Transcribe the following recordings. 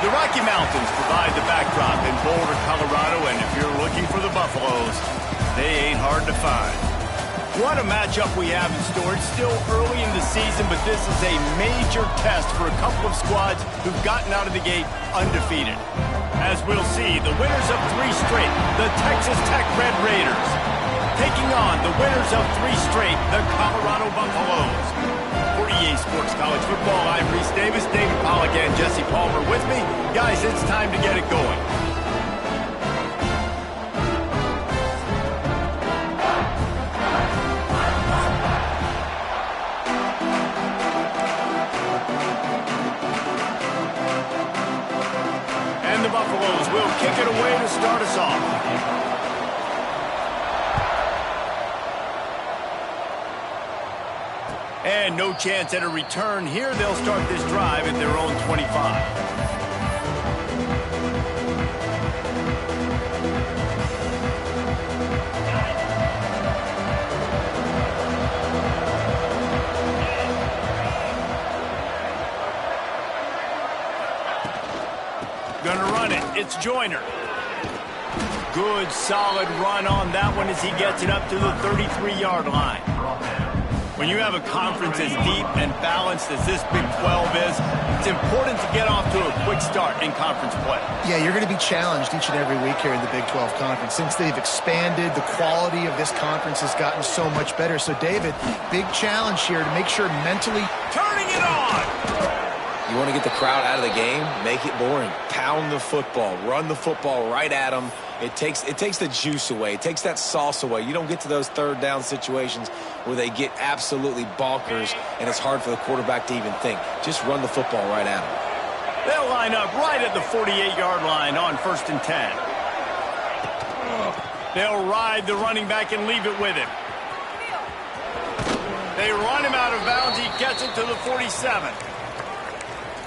The Rocky Mountains provide the backdrop in Boulder, Colorado, and if you're looking for the Buffaloes, they ain't hard to find. What a matchup we have in store. It's still early in the season, but this is a major test for a couple of squads who've gotten out of the gate undefeated. As we'll see, the winners of 3 straight, the Texas Tech Red Raiders, taking on the winners of 3 straight, the Colorado Buffaloes. For EA Sports College Football, I'm Reese Davis, David Pollack, and Jesse Palmer with me. Guys, it's time to get it going. And the Buffaloes will kick it away to start us off. And no chance at a return here. They'll start this drive at their own 25. Gonna run it. It's Joyner. Good, solid run on that one as he gets it up to the 33-yard line. When you have a conference as deep and balanced as this Big 12 is, it's important to get off to a quick start in conference play. Yeah, you're going to be challenged each and every week here in the Big 12 Conference. Since they've expanded, the quality of this conference has gotten so much better. So, David, big challenge here to make sure mentally... Turning it on! You want to get the crowd out of the game? Make it boring. Pound the football. Run the football right at them. It takes the juice away. It takes that sauce away. You don't get to those third down situations where they get absolutely bonkers and it's hard for the quarterback to even think. Just run the football right at them. They'll line up right at the 48-yard line on 1st and 10. They'll ride the running back and leave it with him. They run him out of bounds. He gets it to the 47.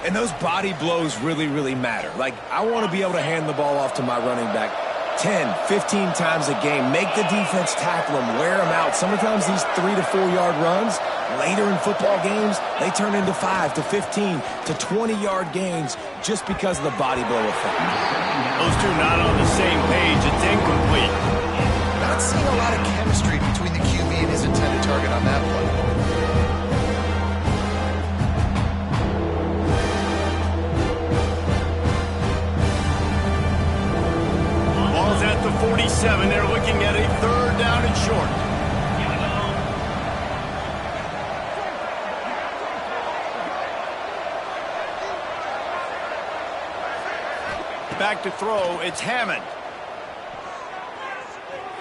And those body blows really, really matter. Like, I want to be able to hand the ball off to my running back 10, 15 times a game. Make the defense tackle them, wear them out. Sometimes these 3 to 4 yard runs, later in football games, they turn into 5 to 15 to 20-yard gains just because of the body blow effect. Those two not on the same page. It's incomplete. Not seeing a lot of chemistry between the QB and his intended target on that play. At the 47, they're looking at a 3rd down and short. Back to throw, it's Hammond.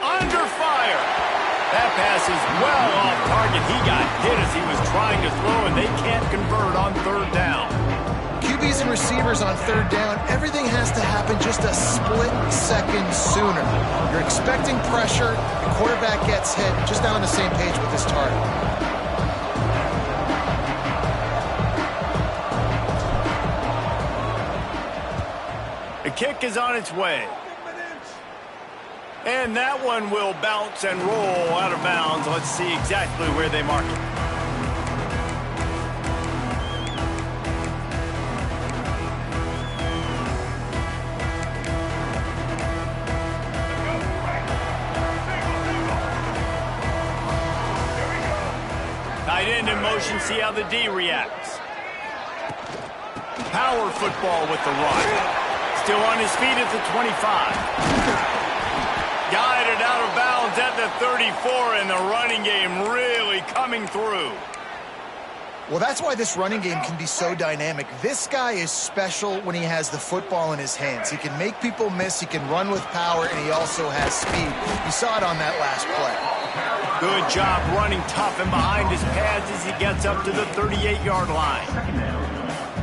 Under fire. That pass is well off target. He got hit as he was trying to throw, and they can't convert on 3rd down. QBs and receivers on 3rd down, everything has to happen just a split second sooner. You're expecting pressure, the quarterback gets hit, just not on the same page with his target. The kick is on its way. And that one will bounce and roll out of bounds. Let's see exactly where they mark it. Tight end in motion, see how the D reacts. Power football with the run. Still on his feet at the 25. Guided out of bounds at the 34, and the running game really coming through. Well, that's why this running game can be so dynamic. This guy is special when he has the football in his hands. He can make people miss, he can run with power, and he also has speed. You saw it on that last play. Good job running tough and behind his pads as he gets up to the 38-yard line.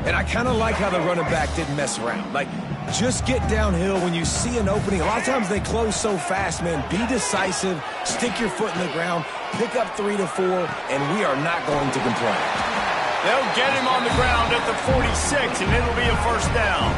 And I kind of like how the running back didn't mess around. Like, just get downhill when you see an opening. A lot of times they close so fast, man. Be decisive, stick your foot in the ground, pick up 3 to 4, and we are not going to complain. They'll get him on the ground at the 46, and it'll be a 1st down.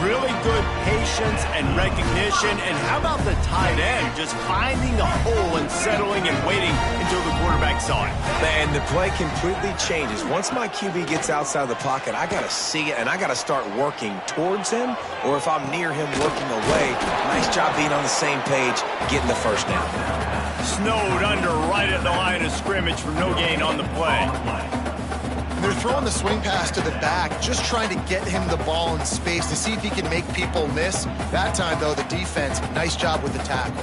really good patience and recognition. And how about the tight end just finding a hole and settling and waiting until the quarterback saw it? Man, the play completely changes. Once my QB gets outside the pocket, I got to see it, and I got to start working towards him, or if I'm near him working away, nice job being on the same page, getting the first down. Snowed under right at the line of scrimmage for no gain on the play. They're throwing the swing pass to the back, just trying to get him the ball in space to see if he can make people miss. That time, though, the defense, nice job with the tackle.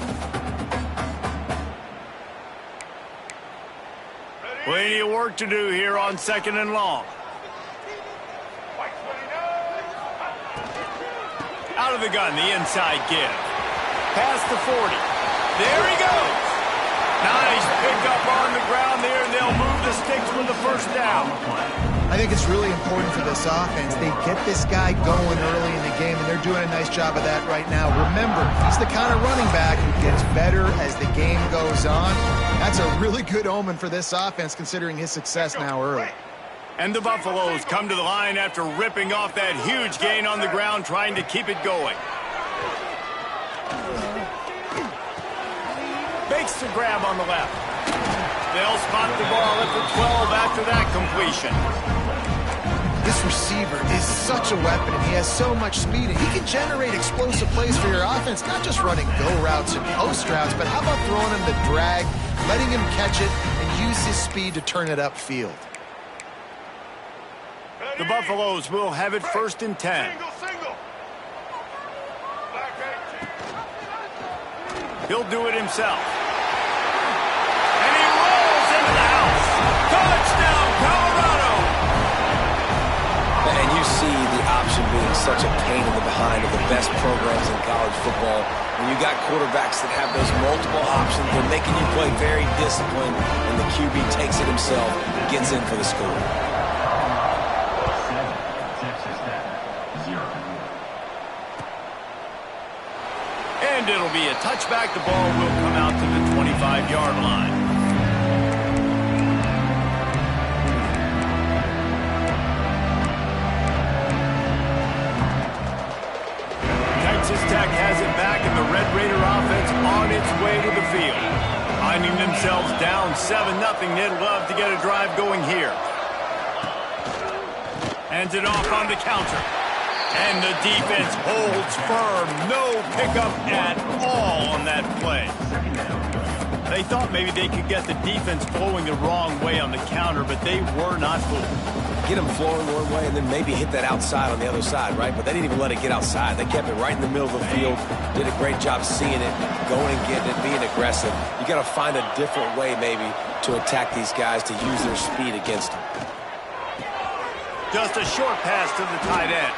Plenty of work to do here on 2nd and long. Out of the gun, the inside give. Past the 40. There he goes. Nice pickup on the ground there, and they'll move the sticks for the first down. I think it's really important for this offense. They get this guy going early in the game, and they're doing a nice job of that right now. Remember, he's the kind of running back who gets better as the game goes on. That's a really good omen for this offense, considering his success now early. And the Buffaloes come to the line after ripping off that huge gain on the ground, trying to keep it going. Makes the grab on the left. They'll spot the ball at the 12 after that completion. This receiver is such a weapon, and he has so much speed, and he can generate explosive plays for your offense, not just running go routes and post routes, but how about throwing him the drag, letting him catch it, and use his speed to turn it upfield. The Buffaloes will have it 1st and 10. He'll do it himself. And he rolls into the house. Touchdown, Colorado! And you see the option being such a pain in the behind of the best programs in college football. When you got quarterbacks that have those multiple options, they're making you play very disciplined, and the QB takes it himself, gets in for the score. And it'll be a touchback. The ball will come out to the 25-yard line. Texas Tech has it back, and the Red Raider offense on its way to the field. Finding themselves down 7-0, they'd love to get a drive going here. Hands it off on the counter. And the defense holds firm. No pickup at all on that play. They thought maybe they could get the defense flowing the wrong way on the counter, but they were not fooled. Get them flowing one way and then maybe hit that outside on the other side, right? But they didn't even let it get outside. They kept it right in the middle of the field. Did a great job seeing it, going and getting it, being aggressive. You got to find a different way maybe to attack these guys to use their speed against them. Just a short pass to the tight end.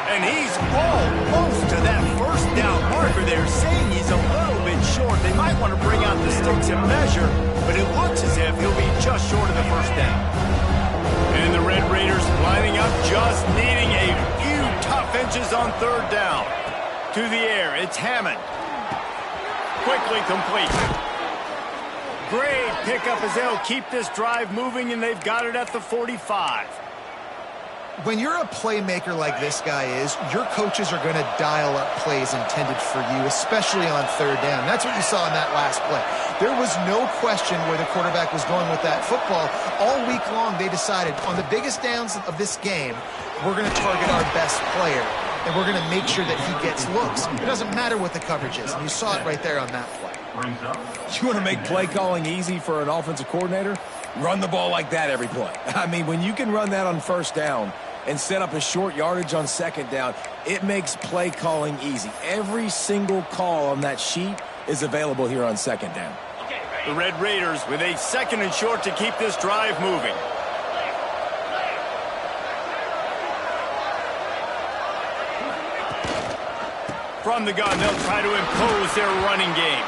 And he's almost to that first down marker there, saying he's a little bit short. They might want to bring out the sticks and measure, but it looks as if he'll be just short of the first down. And the Red Raiders lining up, just needing a few tough inches on 3rd down. To the air, it's Hammond. Quickly complete. Great pickup as they'll keep this drive moving, and they've got it at the 45. When you're a playmaker like this guy is, your coaches are going to dial up plays intended for you, especially on 3rd down. That's what you saw in that last play. There was no question where the quarterback was going with that football. All week long, they decided on the biggest downs of this game, we're going to target our best player, and we're going to make sure that he gets looks. It doesn't matter what the coverage is, and you saw it right there on that play. You want to make play calling easy for an offensive coordinator? Run the ball like that every play. I mean, when you can run that on 1st down and set up a short yardage on 2nd down, it makes play calling easy. Every single call on that sheet is available here on 2nd down. The Red Raiders with a 2nd and short to keep this drive moving. From the gun, they'll try to impose their running game.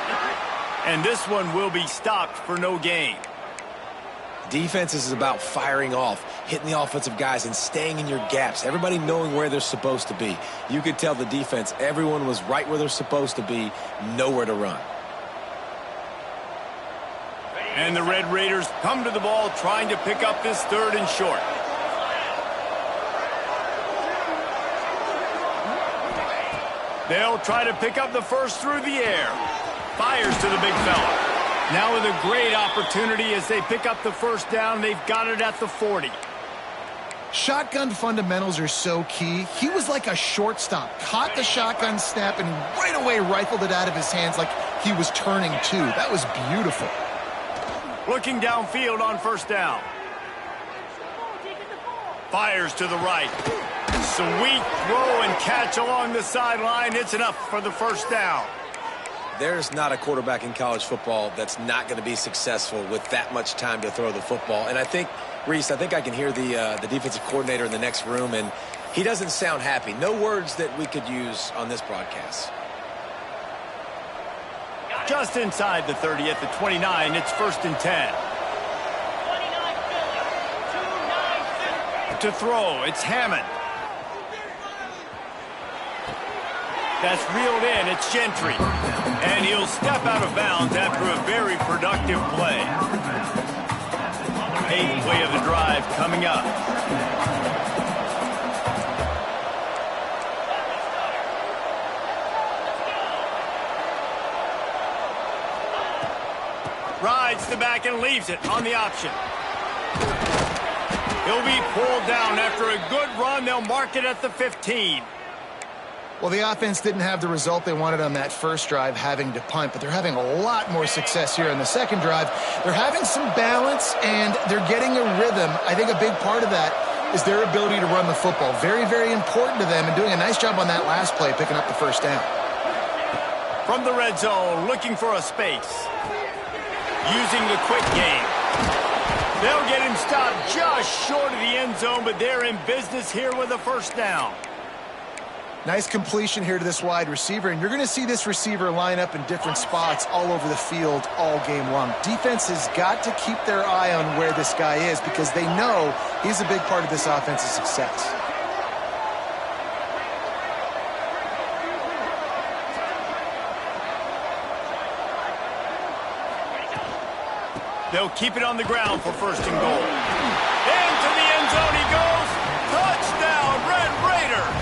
And this one will be stopped for no gain. Defense is about firing off, hitting the offensive guys, and staying in your gaps. Everybody knowing where they're supposed to be. You could tell the defense, everyone was right where they're supposed to be, nowhere to run. And the Red Raiders come to the ball trying to pick up this 3rd and short. They'll try to pick up the first through the air. Fires to the big fella. Now with a great opportunity as they pick up the first down. They've got it at the 40. Shotgun fundamentals are so key. He was like a shortstop. Caught the shotgun snap and right away rifled it out of his hands like he was turning two. That was beautiful. Looking downfield on first down. Fires to the right. Sweet throw and catch along the sideline. It's enough for the first down. There's not a quarterback in college football that's not going to be successful with that much time to throw the football. And I think, Reese, I can hear the defensive coordinator in the next room, and he doesn't sound happy. No words that we could use on this broadcast. Just inside the 30 at the 29, it's 1st and 10. To throw, it's Hammond. That's reeled in, it's Gentry. And he'll step out of bounds after a very productive play. 8th play of the drive coming up. Rides the back and leaves it on the option. He'll be pulled down after a good run. They'll mark it at the 15. Well, the offense didn't have the result they wanted on that first drive, having to punt, but they're having a lot more success here on the second drive. They're having some balance, and they're getting a rhythm. I think a big part of that is their ability to run the football. Very, very important to them, and doing a nice job on that last play, picking up the first down. From the red zone, looking for a space. Using the quick game. They'll get him stopped just short of the end zone, but they're in business here with a first down. Nice completion here to this wide receiver, and you're going to see this receiver line up in different spots all over the field all game long. Defense has got to keep their eye on where this guy is because they know he's a big part of this offense's success. They'll keep it on the ground for 1st and goal. Into the end zone he goes. Touchdown, Red Raiders!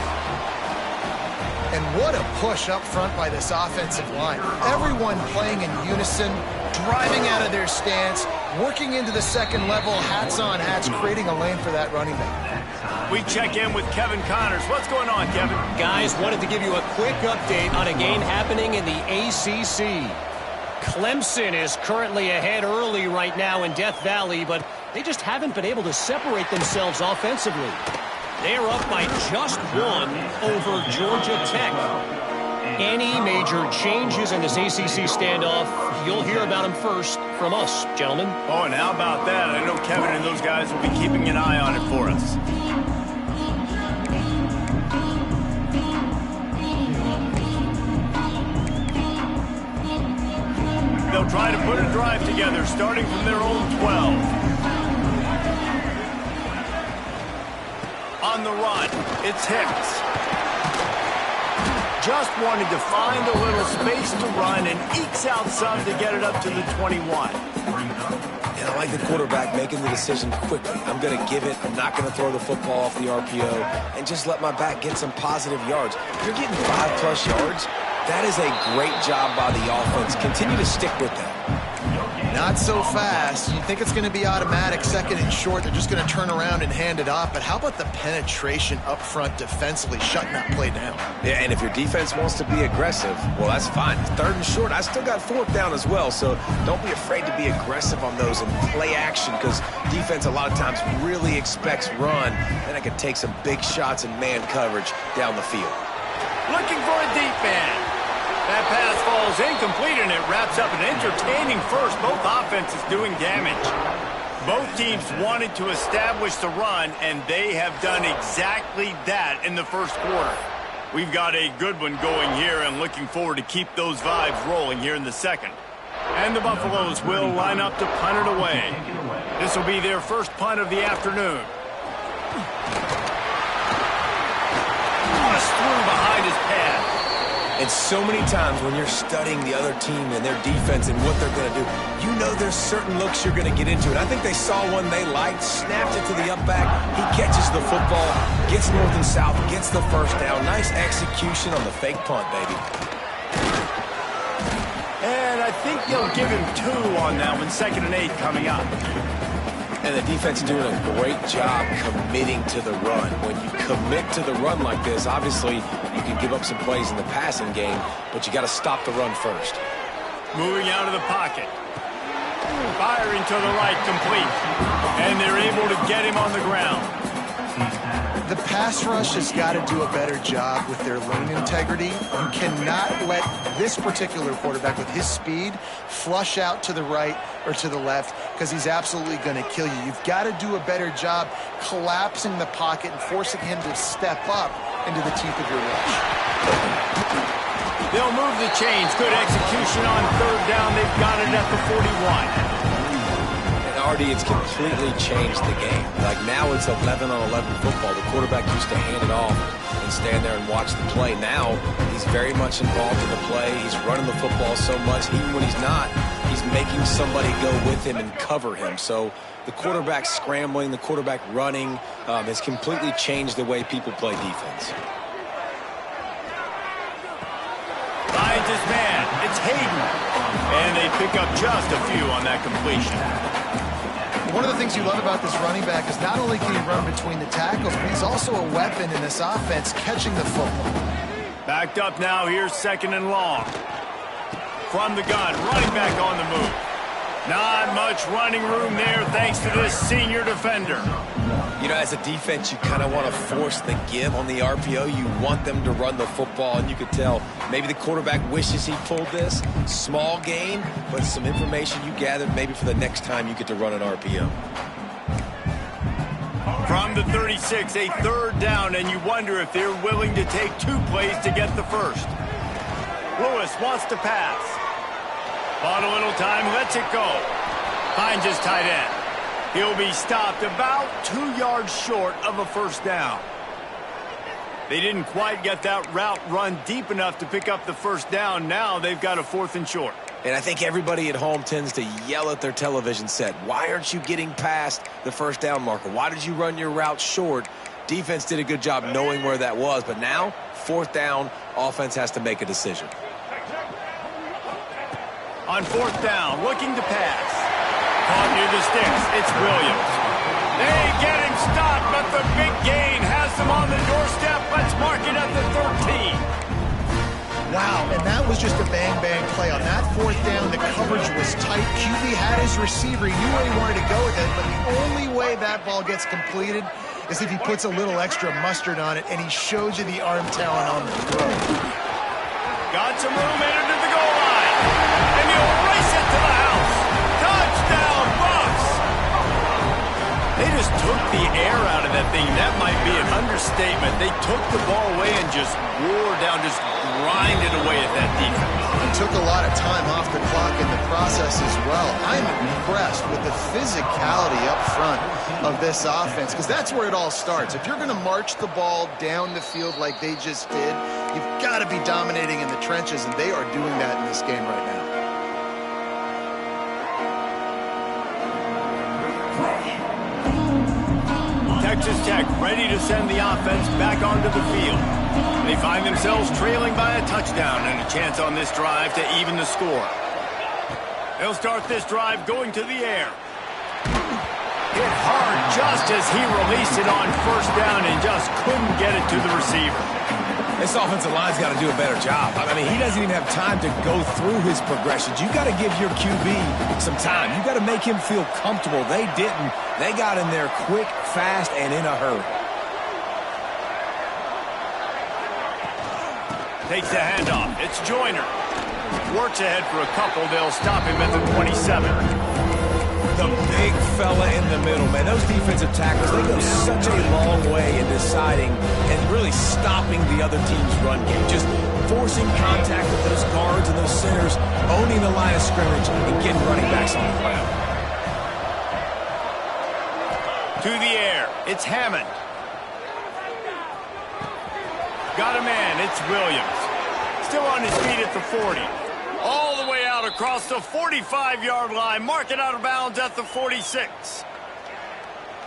And what a push up front by this offensive line. Everyone playing in unison, driving out of their stance, working into the second level, hats on hats, creating a lane for that running back. We check in with Kevin Connors. What's going on, Kevin? Guys, wanted to give you a quick update on a game happening in the ACC. Clemson is currently ahead early right now in Death Valley, but they just haven't been able to separate themselves offensively. They are up by just one over Georgia Tech. Any major changes in this ACC standoff, you'll hear about them first from us, gentlemen. Oh, and how about that? I know Kevin and those guys will be keeping an eye on it for us. They'll try to put a drive together, starting from their own 12. On the run, it's Hicks. Just wanted to find a little space to run and ekes out some to get it up to the 21. And I like the quarterback making the decision quickly. I'm going to give it. I'm not going to throw the football off the RPO and just let my back get some positive yards. If you're getting 5+ yards, that is a great job by the offense. Continue to stick with that. Not so fast. You think it's going to be automatic, 2nd and short. They're just going to turn around and hand it off. But how about the penetration up front defensively, shutting that play down? Yeah, and if your defense wants to be aggressive, well, that's fine. 3rd and short, I still got 4th down as well. So don't be afraid to be aggressive on those and play action because defense a lot of times really expects run. Then it can take some big shots and man coverage down the field. Looking for a deep man. That pass falls incomplete, and it wraps up an entertaining first. Both offenses doing damage. Both teams wanted to establish the run, and they have done exactly that in the first quarter. We've got a good one going here, and looking forward to keep those vibes rolling here in the second. And the Buffaloes will line up to punt it away. This will be their first punt of the afternoon. Bust through behind his pad. And so many times when you're studying the other team and their defense and what they're going to do, you know there's certain looks you're going to get into. And I think they saw one they liked, snapped it to the up back. He catches the football, gets north and south, gets the first down. Nice execution on the fake punt, baby. And I think they'll give him 2 on that one, 2nd and 8 coming up. And the defense is doing a great job committing to the run. When you commit to the run like this, obviously you can give up some plays in the passing game, but you got to stop the run first. Moving out of the pocket. Firing to the right, complete. And they're able to get him on the ground. The pass rush has got to do a better job with their lane integrity. You cannot let this particular quarterback with his speed flush out to the right or to the left, because he's absolutely going to kill you. You've got to do a better job collapsing the pocket and forcing him to step up into the teeth of your rush. They'll move the chains. Good execution on 3rd down. They've got it at the 41. Already, it's completely changed the game. Like now it's 11-on-11 football. The quarterback used to hand it off and stand there and watch the play. Now he's very much involved in the play. He's running the football so much. Even when he's not, he's making somebody go with him and cover him. So the quarterback scrambling, the quarterback running has completely changed the way people play defense. Finds his man. It's Hayden. And they pick up just a few on that completion. One of the things you love about this running back is not only can he run between the tackles, but he's also a weapon in this offense catching the football. Backed up now. Here's 2nd and long. From the gun, running back on the move. Not much running room there thanks to this senior defender. You know, as a defense, you kind of want to force the give on the RPO. You want them to run the football, and you could tell maybe the quarterback wishes he pulled this. Small gain, but some information you gathered maybe for the next time you get to run an RPO. From the 36, a 3rd down, and you wonder if they're willing to take 2 plays to get the first. Lewis wants to pass. Bought a little time, lets it go. Finds his tight end. He'll be stopped about 2 yards short of a 1st down. They didn't quite get that route run deep enough to pick up the 1st down. Now they've got a 4th and short. And I think everybody at home tends to yell at their television set. Why aren't you getting past the 1st down marker? Why did you run your route short? Defense did a good job knowing where that was. But now, 4th down, offense has to make a decision. On 4th down, looking to pass. Caught near the sticks. It's Williams. They get him stopped, but the big gain has them on the doorstep. Let's mark it at the 13. Wow, and that was just a bang-bang play. On that 4th down, the coverage was tight. QB had his receiver. He knew where he wanted to go with it, but the only way that ball gets completed is if he puts a little extra mustard on it, and he shows you the arm talent on the throw. Got some room into the goal line. And he'll race it to the house. Touchdown, Bucks! They just took the air out of that thing. That might be an understatement. They took the ball away and just wore down, just grinded away at that defense. He took a lot of time off the clock in the process as well. I'm impressed with the physicality up front of this offense, because that's where it all starts. If you're going to march the ball down the field like they just did, you've got to be dominating in the trenches, and they are doing that in this game right now. Texas Tech ready to send the offense back onto the field. They find themselves trailing by a touchdown and a chance on this drive to even the score. They'll start this drive going to the air. Hit hard just as he released it on 1st down and just couldn't get it to the receiver. This offensive line's got to do a better job. I mean, he doesn't even have time to go through his progressions. You got to give your QB some time. You got to make him feel comfortable. They didn't. They got in there quick, fast, and in a hurry. Takes the handoff. It's Joyner. Works ahead for a couple. They'll stop him at the 27. The big fella in the middle, man. Those defensive tackles, they go such a long way in deciding and really stopping the other team's run game. Just forcing contact with those guards and those centers, owning the line of scrimmage, and getting running backs on the ground. To the air. It's Hammond. Got a man. It's Williams. Still on his feet at the 40. All the way out across the 45-yard line. Marking out of bounds at the 46.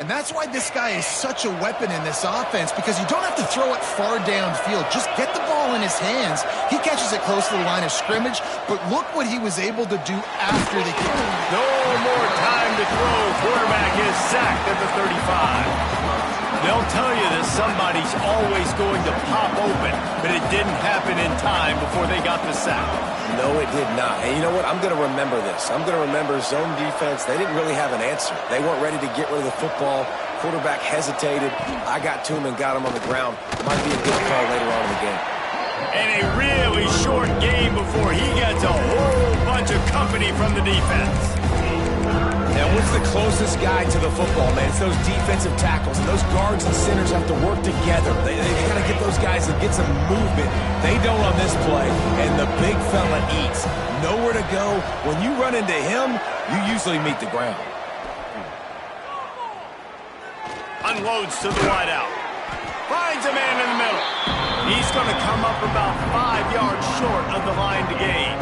And that's why this guy is such a weapon in this offense, because you don't have to throw it far downfield. Just get the ball in his hands. He catches it close to the line of scrimmage, but look what he was able to do after the game. No more time to throw. Quarterback is sacked at the 35. They'll tell you that somebody's always going to pop open, but it didn't happen in time before they got the sack. No, it did not. And you know what? I'm going to remember this. I'm going to remember zone defense. They didn't really have an answer. They weren't ready to get rid of the football. Quarterback hesitated. I got to him and got him on the ground. Might be a good call later on in the game. And a really short game before he gets a whole bunch of company from the defense. Now, what's the closest guy to the football, man? It's those defensive tackles. And those guards and centers have to work together. They got to get those guys to get some movement. They don't on this play, and the big fella eats. Nowhere to go. When you run into him, you usually meet the ground. Unloads to the wideout. Finds a man in the middle. He's going to come up about 5 yards short of the line to gain.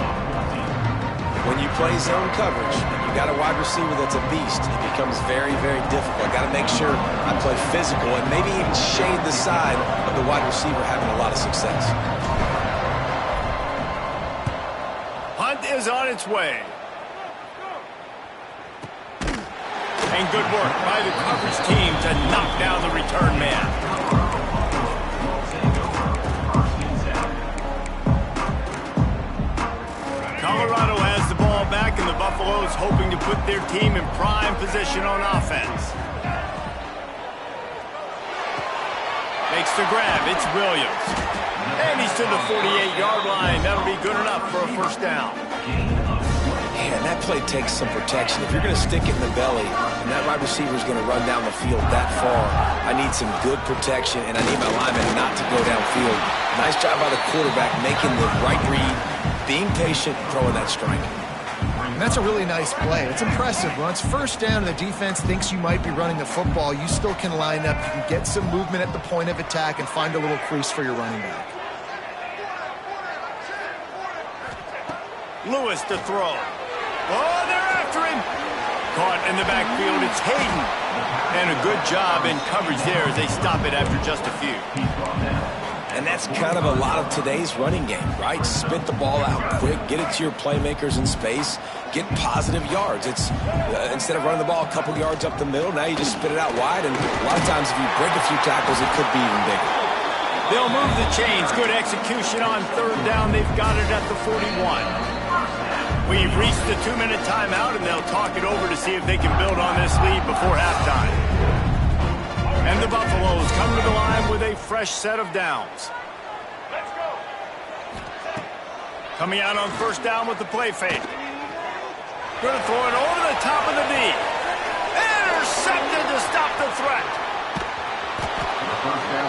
When you play zone coverage, you got a wide receiver that's a beast. It becomes very, very difficult. I got to make sure I play physical and maybe even shade the side of the wide receiver having a lot of success. Hunt is on its way. And good work by the coverage team to knock down the return man. Colorado has the ball back, and the Buffaloes hoping to put their team in prime position on offense. Makes the grab. It's Williams. And he's to the 48-yard line. That'll be good enough for a first down. Man, that play takes some protection. If you're going to stick it in the belly, and that wide receiver is going to run down the field that far, I need some good protection, and I need my lineman not to go downfield. Nice job by the quarterback making the right read, being patient, throwing that strike. And that's a really nice play. It's impressive. Once first down and the defense thinks you might be running the football, you still can line up. You can get some movement at the point of attack and find a little crease for your running back. Lewis to throw. Oh, they're after him. Caught in the backfield. It's Hayden. And a good job in coverage there as they stop it after just a few. And that's kind of a lot of today's running game, right? Spit the ball out quick, get it to your playmakers in space, get positive yards. It's instead of running the ball a couple yards up the middle, now you just spit it out wide, and a lot of times if you break a few tackles, it could be even bigger. They'll move the chains. Good execution on third down. They've got it at the 41. We've reached the 2-minute timeout, and they'll talk it over to see if they can build on this lead before halftime. And the Buffaloes come to the line with a fresh set of downs. Let's go. Coming out on first down with the play fake. Going to throw it over the top of the knee. Intercepted to stop the threat.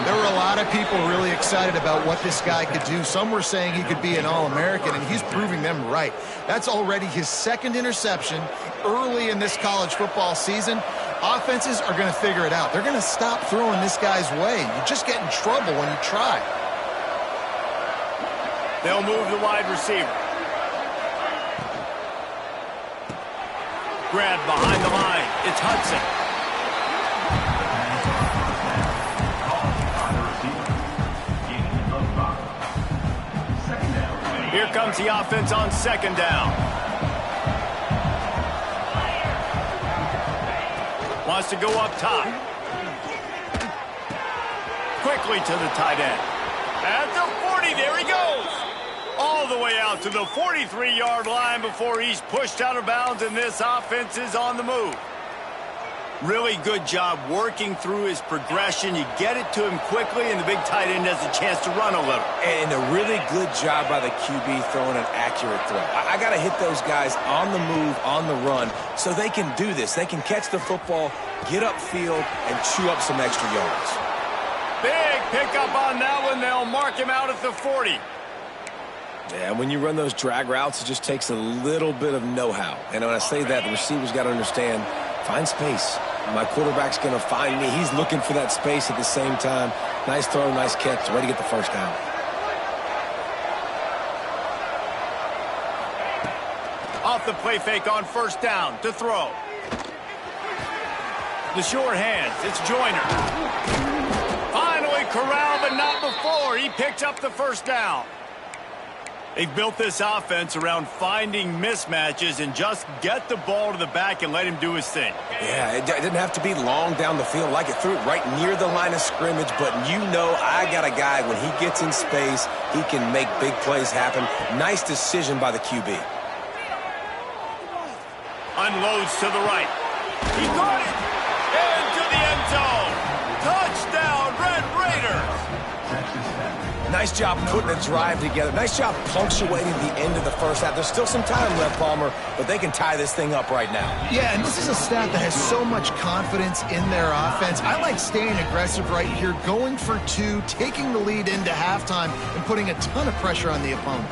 There were a lot of people really excited about what this guy could do. Some were saying he could be an All-American, and he's proving them right. That's already his second interception early in this college football season. Offenses are going to figure it out. They're going to stop throwing this guy's way. You just get in trouble when you try. They'll move the wide receiver. Grab behind the line. It's Hudson. Here comes the offense on second down. Wants to go up top. Quickly to the tight end. At the 40, there he goes. All the way out to the 43-yard line before he's pushed out of bounds, and this offense is on the move. Really good job working through his progression. You get it to him quickly, and the big tight end has a chance to run a little. And a really good job by the QB throwing an accurate throw. I got to hit those guys on the move, on the run, so they can do this. They can catch the football, get upfield, and chew up some extra yards. Big pickup on that one. They'll mark him out at the 40. Yeah, when you run those drag routes, it just takes a little bit of know-how. And when I say that, the receiver's got to understand, find space. My quarterback's going to find me. He's looking for that space at the same time. Nice throw, nice catch, ready to get the first down. Off the play fake on first down to throw. The short hands. It's Joyner. Finally corralled, but not before. He picked up the first down. They've built this offense around finding mismatches and just get the ball to the back and let him do his thing. Yeah, it didn't have to be long down the field. Like it threw it right near the line of scrimmage, but you know I got a guy, when he gets in space, he can make big plays happen. Nice decision by the QB. Unloads to the right. He got it! Into the end zone! Touchdown, Red Raiders! Nice job putting a drive together. Nice job punctuating the end of the first half. There's still some time left, Palmer, but they can tie this thing up right now. Yeah, and this is a staff that has so much confidence in their offense. I like staying aggressive right here, going for two, taking the lead into halftime, and putting a ton of pressure on the opponent.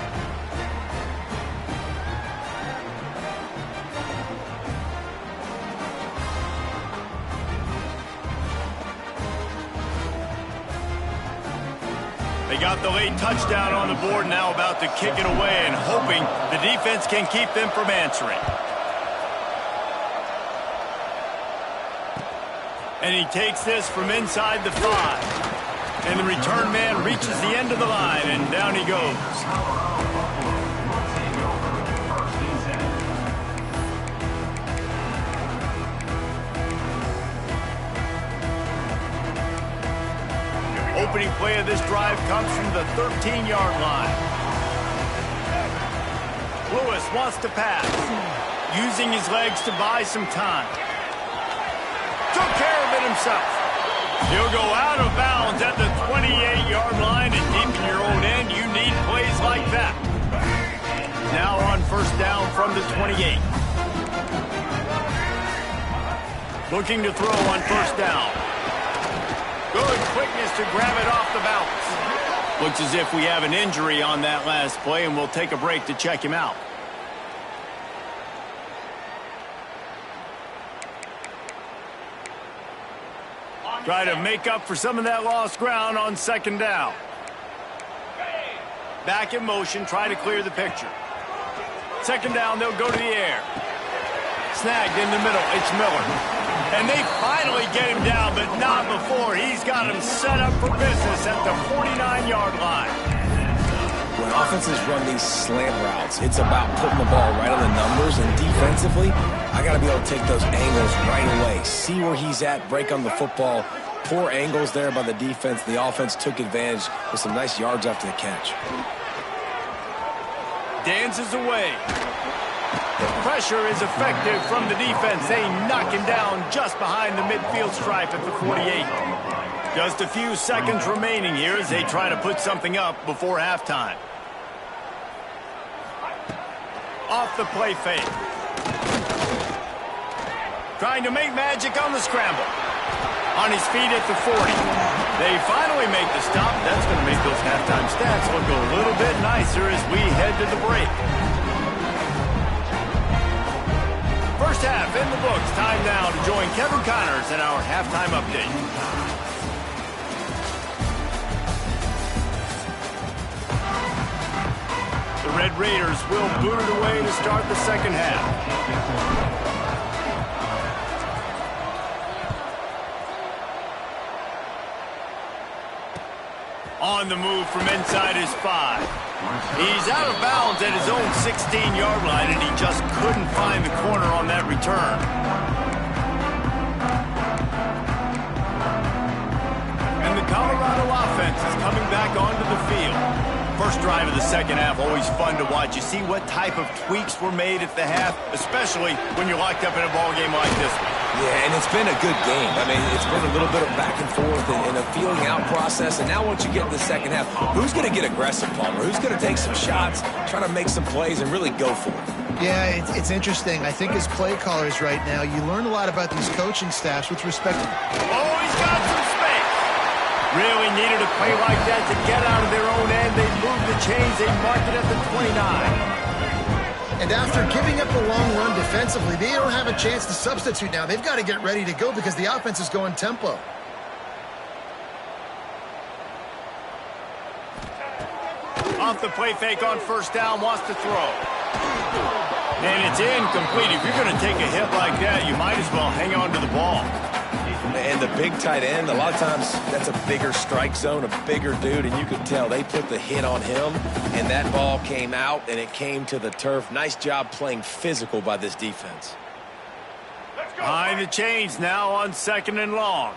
They got the late touchdown on the board, now about to kick it away and hoping the defense can keep them from answering. And he takes this from inside the 5. And the return man reaches the end of the line, and down he goes. Opening play of this drive comes from the 13-yard line. Lewis wants to pass, using his legs to buy some time. Took care of it himself. He'll go out of bounds at the 28-yard line, and deep in your own end, you need plays like that. Now on first down from the 28. Looking to throw on first down. Good quickness to grab it off the bounce. Looks as if we have an injury on that last play, and we'll take a break to check him out. Try to make up for some of that lost ground on second down. Back in motion, try to clear the picture. Second down, they'll go to the air. Snagged in the middle, it's Miller. And they finally get him down, but not before. He's got him set up for business at the 49-yard line. When offenses run these slant routes, it's about putting the ball right on the numbers, and defensively, I got to be able to take those angles right away. See where he's at, break on the football. Poor angles there by the defense. The offense took advantage with some nice yards after the catch. Dances away. Pressure is effective from the defense. They knock him down just behind the midfield stripe at the 48. Just a few seconds remaining here as they try to put something up before halftime. Off the play fake. Trying to make magic on the scramble. On his feet at the 40. They finally make the stop. That's going to make those halftime stats look a little bit nicer as we head to the break. First half in the books. Time now to join Kevin Connors in our halftime update. The Red Raiders will boot it away to start the second half. On the move from inside his 5. He's out of bounds at his own 16-yard line, and he just couldn't find the corner on that return. And the Colorado offense is coming back onto the field. First drive of the second half, always fun to watch. You see what type of tweaks were made at the half, especially when you're locked up in a ball game like this one. Yeah, and it's been a good game. I mean, it's been a little bit of back and forth and a feeling out process. And now once you get in the second half, who's going to get aggressive, Palmer? Who's going to take some shots, try to make some plays, and really go for it? Yeah, it's interesting. I think as play callers right now, you learn a lot about these coaching staffs with respect to... Oh, he's got some space. Really needed a play like that to get out of their own end. They moved the chains. They marked it at the 29. And after giving up the long run defensively, they don't have a chance to substitute now. They've got to get ready to go because the offense is going tempo. Off the play fake on first down, wants to throw. And it's incomplete. If you're going to take a hit like that, you might as well hang on to the ball. And the big tight end, a lot of times that's a bigger strike zone, a bigger dude, and you could tell they put the hit on him, and that ball came out, and it came to the turf. Nice job playing physical by this defense. Behind the chains now on 2nd and long.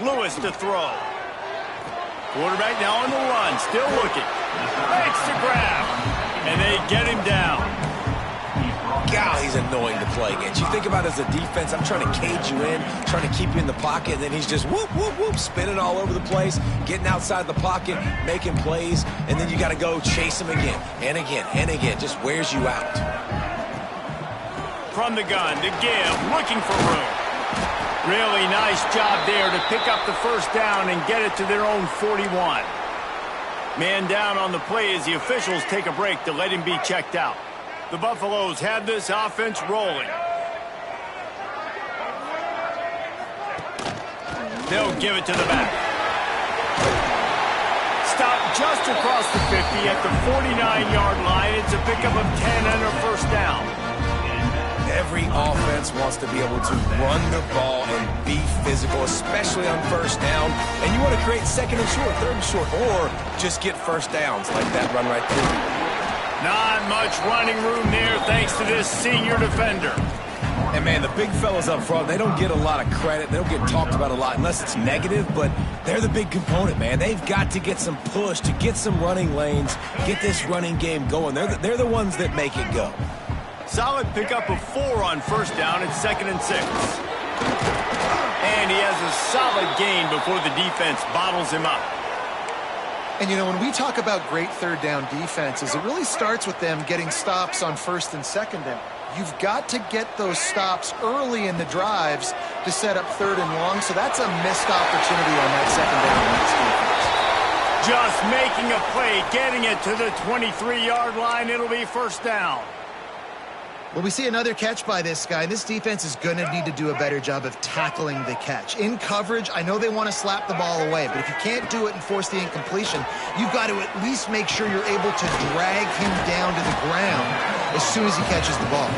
Lewis to throw. Quarterback now on the run, still looking. Makes the grab, and they get him down. God, he's annoying to play against. You think about it as a defense, I'm trying to cage you in, trying to keep you in the pocket, and then he's just whoop, whoop, whoop, spinning all over the place, getting outside the pocket, making plays, and then you got to go chase him again, and again, and again. Just wears you out. From the gun to give, looking for room. Really nice job there to pick up the first down and get it to their own 41. Man down on the play as the officials take a break to let him be checked out. The Buffaloes have this offense rolling. They'll give it to the back. Stop just across the 50 at the 49-yard line. It's a pickup of 10 and a first down. Every offense wants to be able to run the ball and be physical, especially on first down. And you want to create 2nd and short, 3rd and short, or just get first downs like that run right there. Not much running room there thanks to this senior defender. And, man, the big fellas up front, they don't get a lot of credit. They don't get talked about a lot unless it's negative, but they're the big component, man. They've got to get some push, to get some running lanes, get this running game going. They're the ones that make it go. Solid pickup of 4 on first down at 2nd and 6. And he has a solid gain before the defense bottles him up. And, you know, when we talk about great 3rd down defenses, it really starts with them getting stops on 1st and 2nd down. You've got to get those stops early in the drives to set up 3rd and long, so that's a missed opportunity on that 2nd down on this defense. Just making a play, getting it to the 23-yard line. It'll be first down. Well, we see another catch by this guy. This defense is going to need to do a better job of tackling the catch. In coverage, I know they want to slap the ball away, but if you can't do it and force the incompletion, you've got to at least make sure you're able to drag him down to the ground as soon as he catches the ball.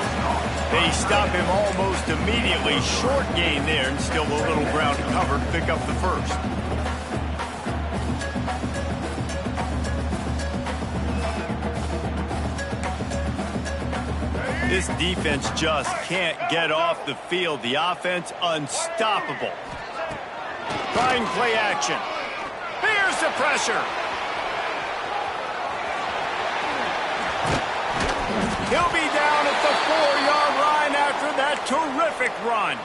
They stop him almost immediately. Short gain there, and still a little ground to cover to pick up the first. This defense just can't get off the field. The offense unstoppable. Trying play action. Here's the pressure. He'll be down at the 4-yard line after that terrific run.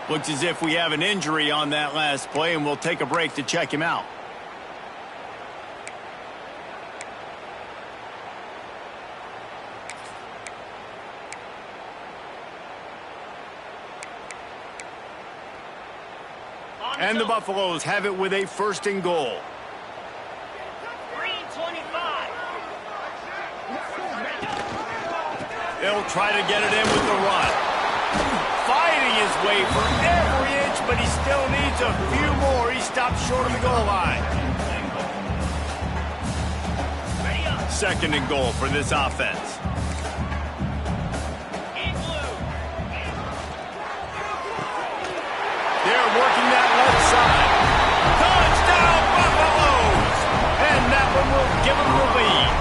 Looks as if we have an injury on that last play, and we'll take a break to check him out. And the Buffaloes have it with a 1st and goal. He'll try to get it in with the run. Fighting his way for every inch, but he still needs a few more. He stops short of the goal line. 2nd and goal for this offense. They're working that left side. Touchdown, Buffaloes! And that one will give them the lead.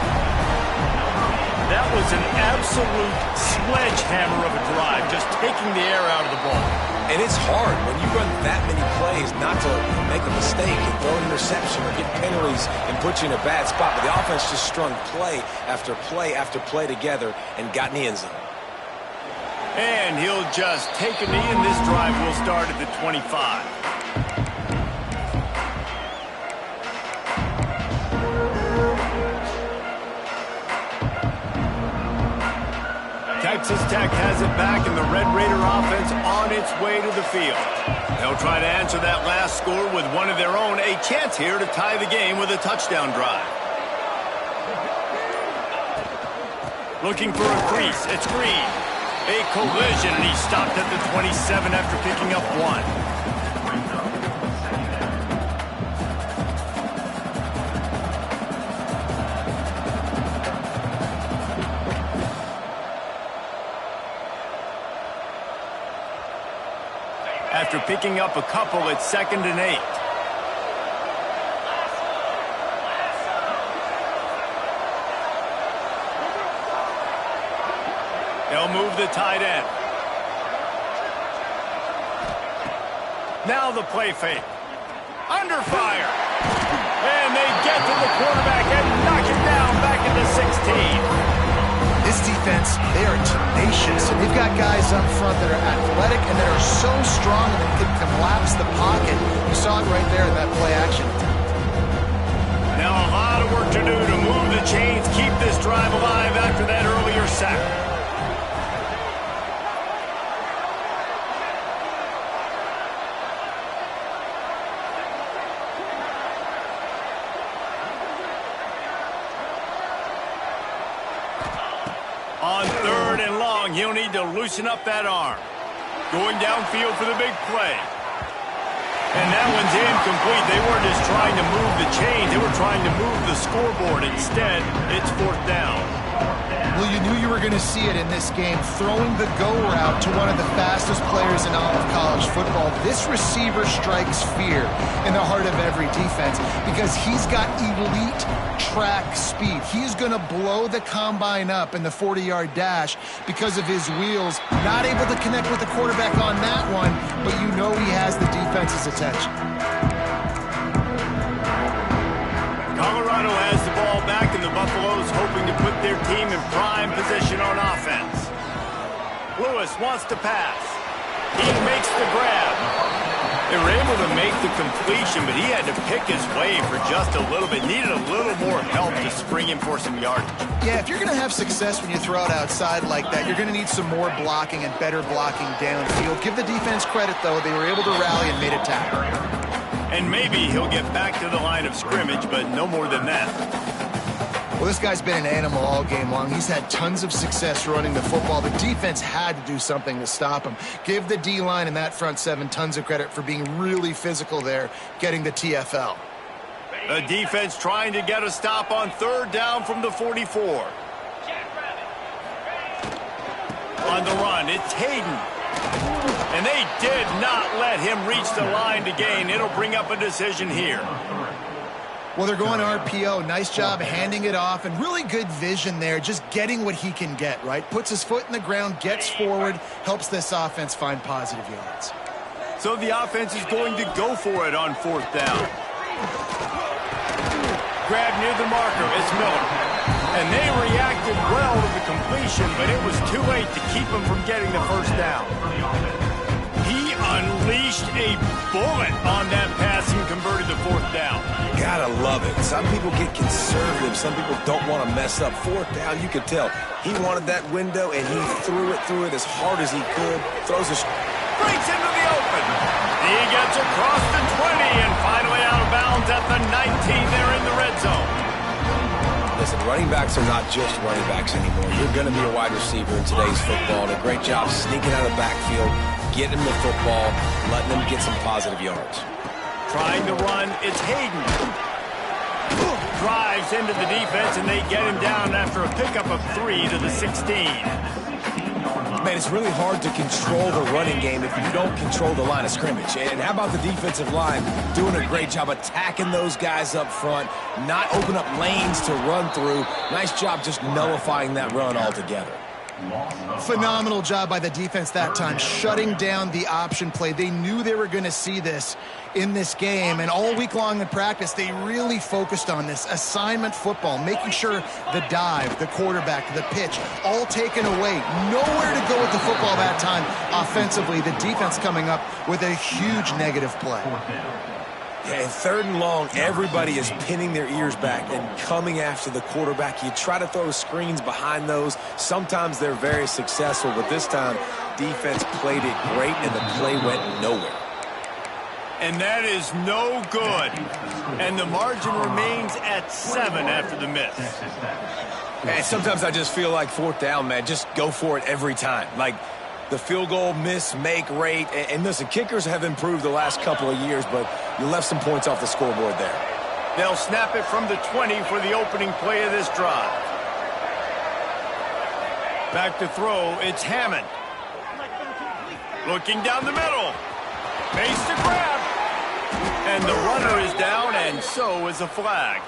That was an absolute sledgehammer of a drive, just taking the air out of the ball. And it's hard when you run that many plays not to make a mistake and throw an interception or get penalties and put you in a bad spot. But the offense just strung play after play after play together and got in the end zone. And he'll just take a knee, and this drive will start at the 25. Texas Tech has it back, and the Red Raider offense on its way to the field. They'll try to answer that last score with one of their own, a chance here to tie the game with a touchdown drive. Looking for a crease. It's Green. A collision, and he stopped at the 27 after picking up 1. picking up a couple at 2nd and 8. They'll move the tight end. Now the play fake. Under fire. And they get to the quarterback and knock it down back into 16. This defense, they are tenacious, and they've got guys up front that are athletic and that are so strong and they can collapse the pocket. You saw it right there in that play action. Now a lot of work to do to move the chains, keep this drive alive after that earlier sack. On 3rd and long, he'll need to loosen up that arm. Going downfield for the big play. And that one's incomplete. They weren't just trying to move the chain. They were trying to move the scoreboard. Instead, it's 4th down. Well, you knew you were going to see it in this game. Throwing the go route to one of the fastest players in all of college football. This receiver strikes fear in the heart of every defense because he's got elite track speed. He's going to blow the combine up in the 40-yard dash because of his wheels. Not able to connect with the quarterback on that one, but you know he has the defense's attention. Colorado has the ball back, and the Buffaloes hoping to put their team in prime position on offense. Lewis wants to pass. He makes the grab. They were able to make the completion, but he had to pick his way for just a little bit. Needed a little more help to spring him for some yardage. Yeah, if you're going to have success when you throw it outside like that, you're going to need some more blocking and better blocking downfield. Give the defense credit, though. They were able to rally and made a tackle. And maybe he'll get back to the line of scrimmage, but no more than that. Well, this guy's been an animal all game long. He's had tons of success running the football. The defense had to do something to stop him. Give the D-line and that front seven tons of credit for being really physical there, getting the TFL. The defense trying to get a stop on 3rd down from the 44. On the run, it's Hayden. And they did not let him reach the line to gain. It'll bring up a decision here. Well, they're going RPO. Nice job handing it off, and really good vision there, just getting what he can get, right? Puts his foot in the ground, gets forward, helps this offense find positive yards. So the offense is going to go for it on 4th down. Grab near the marker, it's Miller. And they reacted well to the completion, but it was too late to keep him from getting the 1st down. He unleashed a bullet on that pass and converted the 4th down. Gotta love it. Some people get conservative. Some people don't want to mess up. 4th down, you could tell. He wanted that window, and he threw it as hard as he could. Throws a... Breaks into the open. He gets across the 20 and finally out of bounds at the 19. They're in the red zone. Listen, running backs are not just running backs anymore. You're going to be a wide receiver in today's football. And a great job sneaking out of the backfield, getting them the football, letting them get some positive yards. Trying to run, it's Hayden. Drives into the defense, and they get him down after a pickup of 3 to the 16. Man, it's really hard to control the running game if you don't control the line of scrimmage. And how about the defensive line doing a great job attacking those guys up front, not open up lanes to run through. Nice job just nullifying that run altogether. Phenomenal job by the defense that time, shutting down the option play. They knew they were going to see this in this game, and all week long in practice, they really focused on this assignment football, making sure the dive, the quarterback, the pitch, all taken away. Nowhere to go with the football that time offensively. The defense coming up with a huge negative play. Yeah, and 3rd and long, everybody is pinning their ears back and coming after the quarterback. You try to throw screens behind those. Sometimes they're very successful, but this time, defense played it great, and the play went nowhere. And that is no good. And the margin remains at 7 after the miss. Man, sometimes I just feel like 4th down, man, just go for it every time. Like, the field goal miss-make rate. And listen, kickers have improved the last couple of years, but you left some points off the scoreboard there. They'll snap it from the 20 for the opening play of this drive. Back to throw, it's Hammond. Looking down the middle. Makes the grab. And the runner is down, and so is a flag.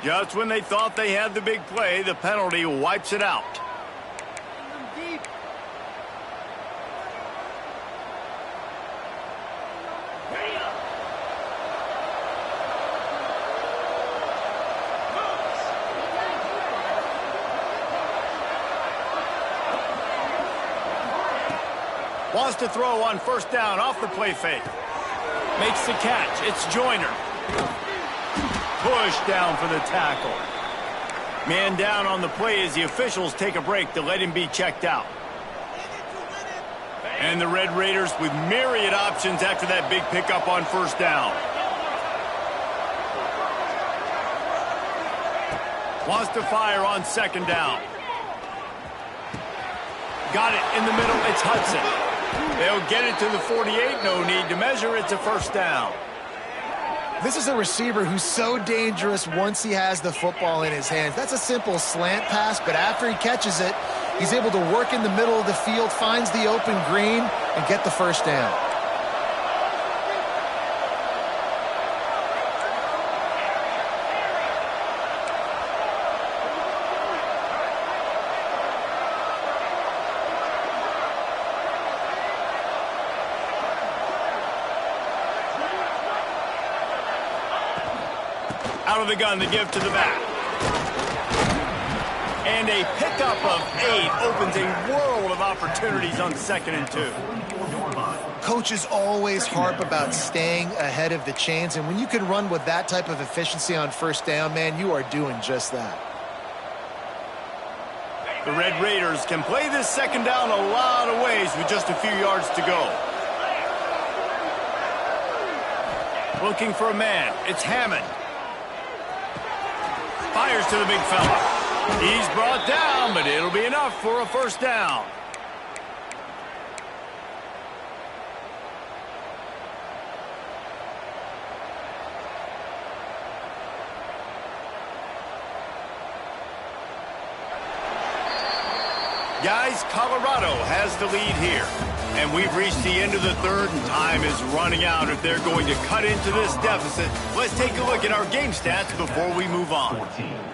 Just when they thought they had the big play, the penalty wipes it out. Wants to throw on first down off the play fake. Makes the catch. It's Joyner. Push down for the tackle. Man down on the play as the officials take a break to let him be checked out. And the Red Raiders with myriad options after that big pickup on first down. Wants to fire on second down. Got it in the middle. It's Hudson. They'll get it to the 48. No need to measure. It's a first down. This is a receiver who's so dangerous once he has the football in his hands. That's a simple slant pass, but after he catches it, he's able to work in the middle of the field, finds the open green, and get the first down. Out of the gun, the give to the back. And a pickup of 8 opens a world of opportunities on 2nd and 2. Coaches always harp about staying ahead of the chains, and when you can run with that type of efficiency on first down, man, you are doing just that. The Red Raiders can play this second down a lot of ways with just a few yards to go. Looking for a man. It's Hammond. Fires to the big fella. He's brought down, but it'll be enough for a first down. Guys, Colorado has the lead here. And we've reached the end of the third, and time is running out if they're going to cut into this deficit. Let's take a look at our game stats before we move on.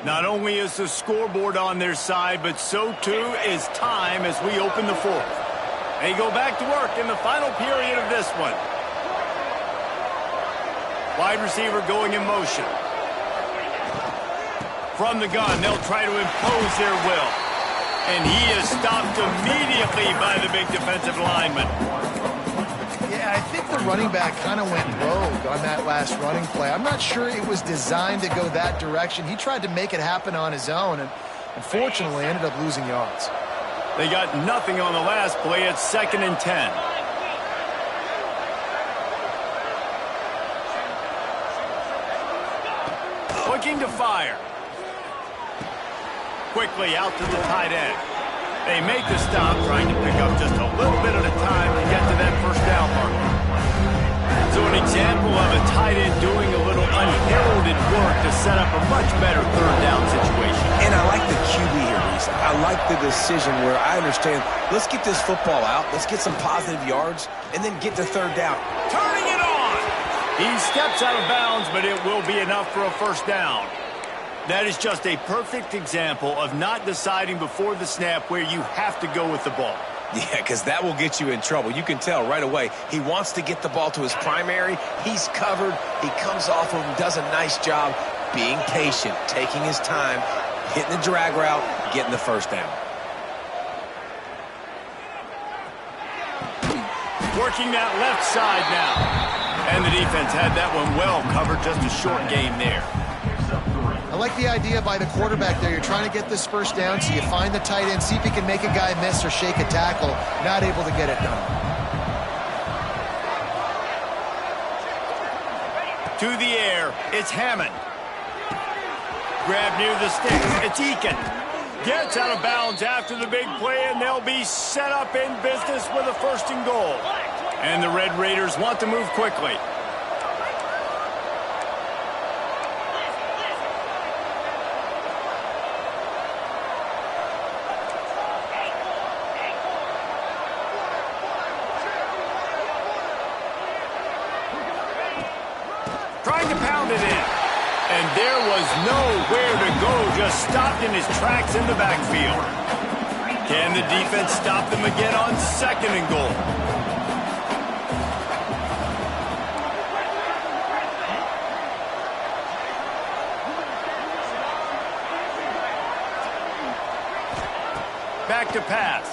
Not only is the scoreboard on their side, but so too is time as we open the fourth. They go back to work in the final period of this one. Wide receiver going in motion. From the gun, they'll try to impose their will. And he is stopped immediately by the big defensive lineman. Yeah, I think the running back kind of went rogue on that last running play. I'm not sure it was designed to go that direction. He tried to make it happen on his own and unfortunately ended up losing yards. They got nothing on the last play. It's 2nd and 10. Looking to fire. Quickly out to the tight end. They make the stop, trying to pick up just a little bit at a time to get to that first down marker. So an example of a tight end doing a little unheralded work to set up a much better third down situation. And I like the QB here, Reese. I like the decision where I understand, let's get this football out, let's get some positive yards, and then get to third down. Turning it on! He steps out of bounds, but it will be enough for a first down. That is just a perfect example of not deciding before the snap where you have to go with the ball. Yeah, because that will get you in trouble. You can tell right away. He wants to get the ball to his primary. He's covered. He comes off of him, does a nice job being patient, taking his time, hitting the drag route, getting the first down. Working that left side now. And the defense had that one well covered, just a short gain there. I like the idea by the quarterback there. You're trying to get this first down, so you find the tight end, see if he can make a guy miss or shake a tackle. Not able to get it done. To the air, it's Hammond. Grab near the sticks, it's Eakin. Gets out of bounds after the big play, and they'll be set up in business with a 1st and goal. And the Red Raiders want to move quickly. trying to pound it in. And there was nowhere to go, just stopped in his tracks in the backfield. Can the defense stop them again on 2nd and goal? Back to pass.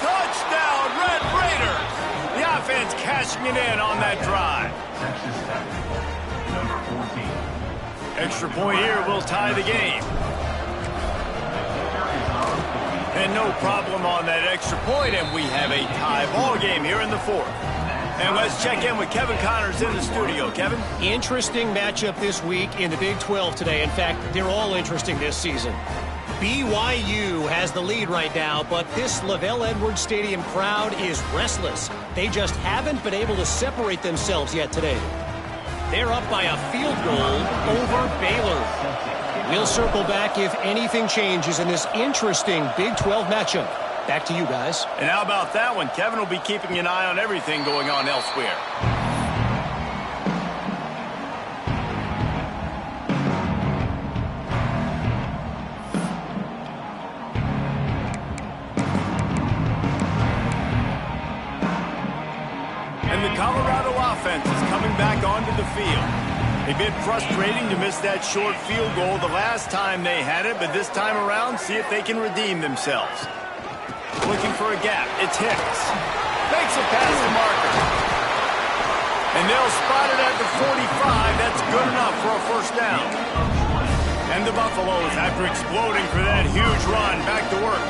Touchdown, Red Raiders! The offense cashing it in on that drive. Extra point here will tie the game. And no problem on that extra point, and we have a tie ball game here in the 4th. And let's check in with Kevin Connors in the studio. Kevin? Interesting matchup this week in the Big 12 today. In fact, they're all interesting this season. BYU has the lead right now, but this LaVell Edwards Stadium crowd is restless. They just haven't been able to separate themselves yet today. They're up by a field goal over Baylor. We'll circle back if anything changes in this interesting Big 12 matchup. Back to you guys. And how about that one? Kevin will be keeping an eye on everything going on elsewhere. And the Colorado offense is coming back onto the field. They've been frustrating to miss that short field goal the last time they had it, but this time around, see if they can redeem themselves. Looking for a gap. It's Hicks. Makes it past the marker. And they'll spot it at the 45. That's good enough for a 1st down. And the Buffaloes, after exploding for that huge run, back to work.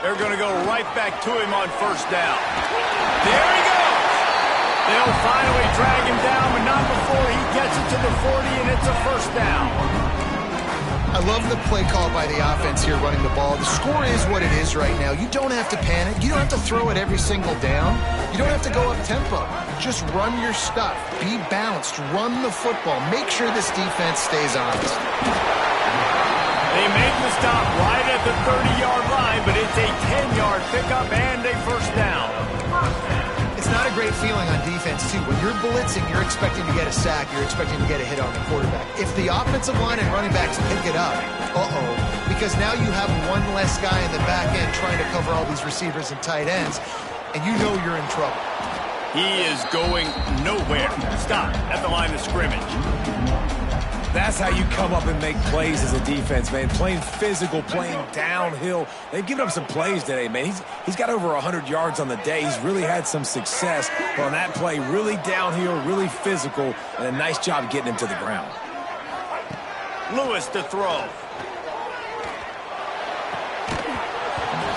They're going to go right back to him on 1st down. There he goes. They'll finally drag him down, but not before he gets it to the 40, and it's a 1st down. I love the play call by the offense here running the ball. The score is what it is right now. You don't have to panic. You don't have to throw it every single down. You don't have to go up tempo. Just run your stuff. Be balanced. Run the football. Make sure this defense stays honest. They make the stop right at the 30-yard line, but it's a 10-yard pickup and a 1st down. It's not a great feeling on defense, too. When you're blitzing, you're expecting to get a sack. You're expecting to get a hit on the quarterback. If the offensive line and running backs pick it up, because now you have one less guy in the back end trying to cover all these receivers and tight ends, and you know you're in trouble. He is going nowhere. Stop at the line of scrimmage. That's how you come up and make plays as a defense, man. Playing physical, playing downhill. They've given up some plays today, man. He's got over 100 yards on the day. He's really had some success. But on that play, really downhill, really physical, and a nice job getting him to the ground. Lewis to throw.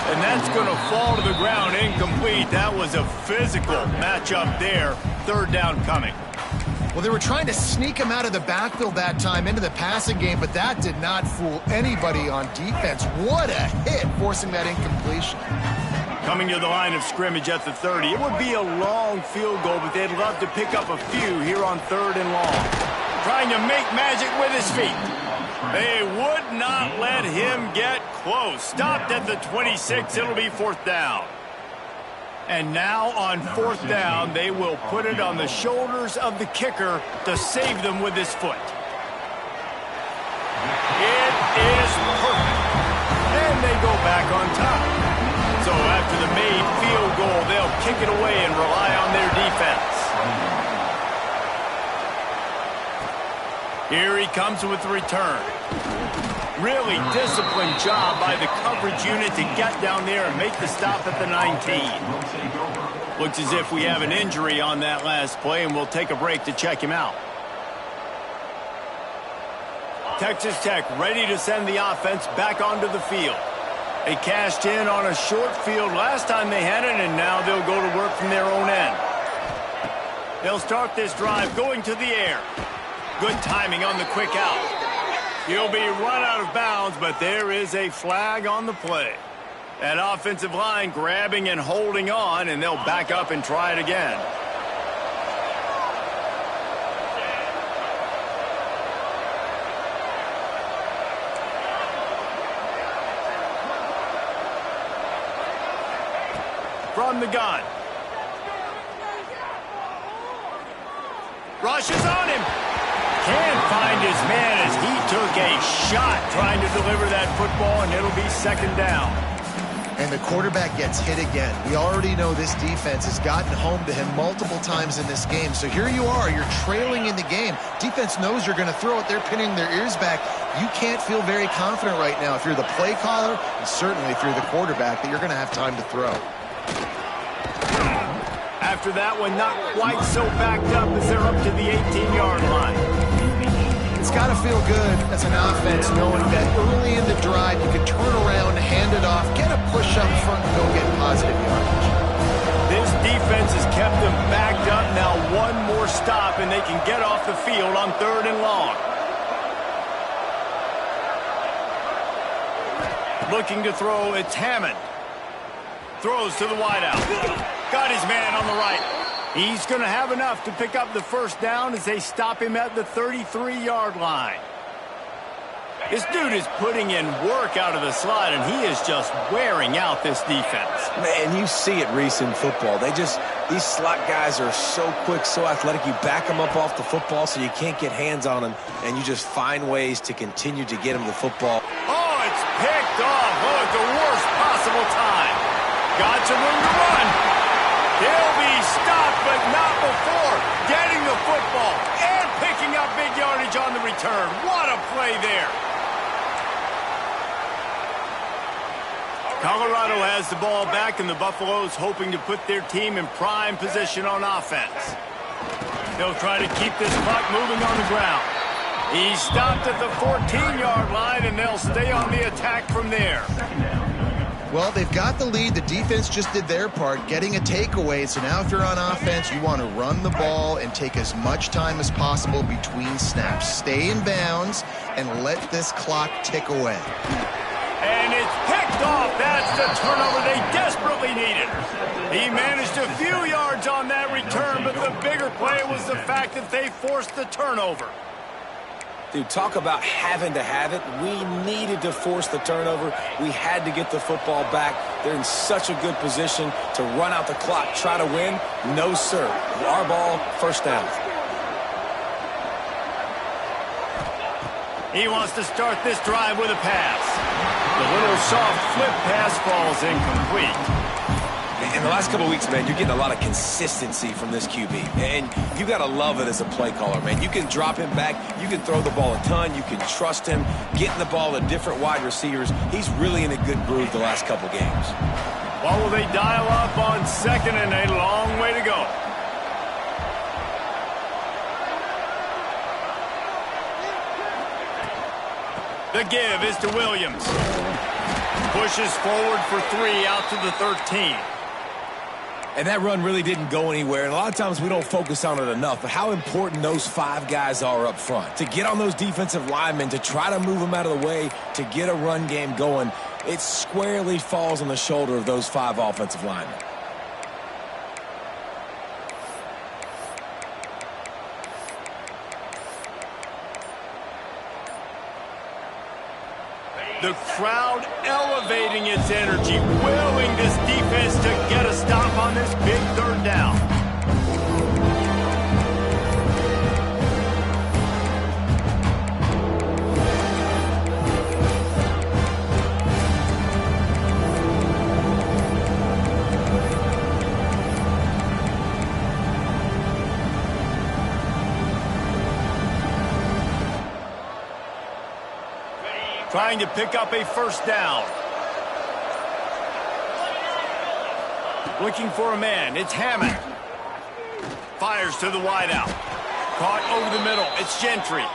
And that's going to fall to the ground incomplete. That was a physical matchup there. 3rd down coming. Well, they were trying to sneak him out of the backfield that time into the passing game, but that did not fool anybody on defense. What a hit, forcing that incompletion. Coming to the line of scrimmage at the 30. It would be a long field goal, but they'd love to pick up a few here on 3rd and long. Trying to make magic with his feet. They would not let him get close. Stopped at the 26. It'll be 4th down. And now on 4th down, they will put it on the shoulders of the kicker to save them with his foot. It is perfect. And they go back on top. So after the made field goal, they'll kick it away and rely on their defense. Here he comes with the return. Really disciplined job by the coverage unit to get down there and make the stop at the 19. Looks as if we have an injury on that last play, and we'll take a break to check him out. Texas Tech ready to send the offense back onto the field. They cashed in on a short field last time they had it, and now they'll go to work from their own end. They'll start this drive going to the air. Good timing on the quick out. He'll be run out of bounds, but there is a flag on the play. That offensive line grabbing and holding on, and they'll back up and try it again. from the gun. Rushes on him. Can't find his man as he took a shot trying to deliver that football, and it'll be second down. And the quarterback gets hit again. We already know this defense has gotten home to him multiple times in this game. So here you are, you're trailing in the game. Defense knows you're going to throw it. They're pinning their ears back. You can't feel very confident right now if you're the play caller, and certainly if you're the quarterback, that you're going to have time to throw. After that one, not quite so backed up as they're up to the 18-yard line. It's got to feel good as an offense knowing that early in the drive you can turn around, hand it off, get a push up front, and go get positive yardage. This defense has kept them backed up. Now one more stop, and they can get off the field on 3rd and long. Looking to throw, it's Hammond. Throws to the wideout. Got his man on the right. He's going to have enough to pick up the first down as they stop him at the 33-yard line. This dude is putting in work out of the slot, and he is just wearing out this defense. Man, you see it, Reese, in football. These slot guys are so quick, so athletic. You back them up off the football so you can't get hands on them, and you just find ways to continue to get them the football. Oh, it's picked off. Oh, at the worst possible time. Got some room to run. He'll be stopped, but not before getting the football and picking up big yardage on the return. What a play there. Colorado has the ball back, and the Buffaloes hoping to put their team in prime position on offense. They'll try to keep this clock moving on the ground. He's stopped at the 14-yard line, and they'll stay on the attack from there. Well, they've got the lead. The defense just did their part, getting a takeaway. So now if you're on offense, you want to run the ball and take as much time as possible between snaps. Stay in bounds and let this clock tick away. And it's picked off. That's the turnover they desperately needed. He managed a few yards on that return, but the bigger play was the fact that they forced the turnover. Dude, talk about having to have it. We needed to force the turnover. We had to get the football back. They're in such a good position to run out the clock, try to win. No, sir. Our ball, first down. He wants to start this drive with a pass. The little soft flip pass falls incomplete. In the last couple of weeks, man, you're getting a lot of consistency from this QB. And you got to love it as a play caller, man. You can drop him back. You can throw the ball a ton. You can trust him. Getting the ball to different wide receivers. He's really in a good groove the last couple games. Well, will they dial up on 2nd and a long way to go? The give is to Williams. Pushes forward for 3 out to the 13. And that run really didn't go anywhere. And a lot of times we don't focus on it enough. But how important those 5 guys are up front. To get on those defensive linemen, to try to move them out of the way, to get a run game going, it squarely falls on the shoulder of those 5 offensive linemen. The crowd elevating its energy, willing this defense to get a stop on this big 3rd down. Trying to pick up a first down. Looking for a man. It's Hammond. Fires to the wideout. Caught over the middle. It's Gentry.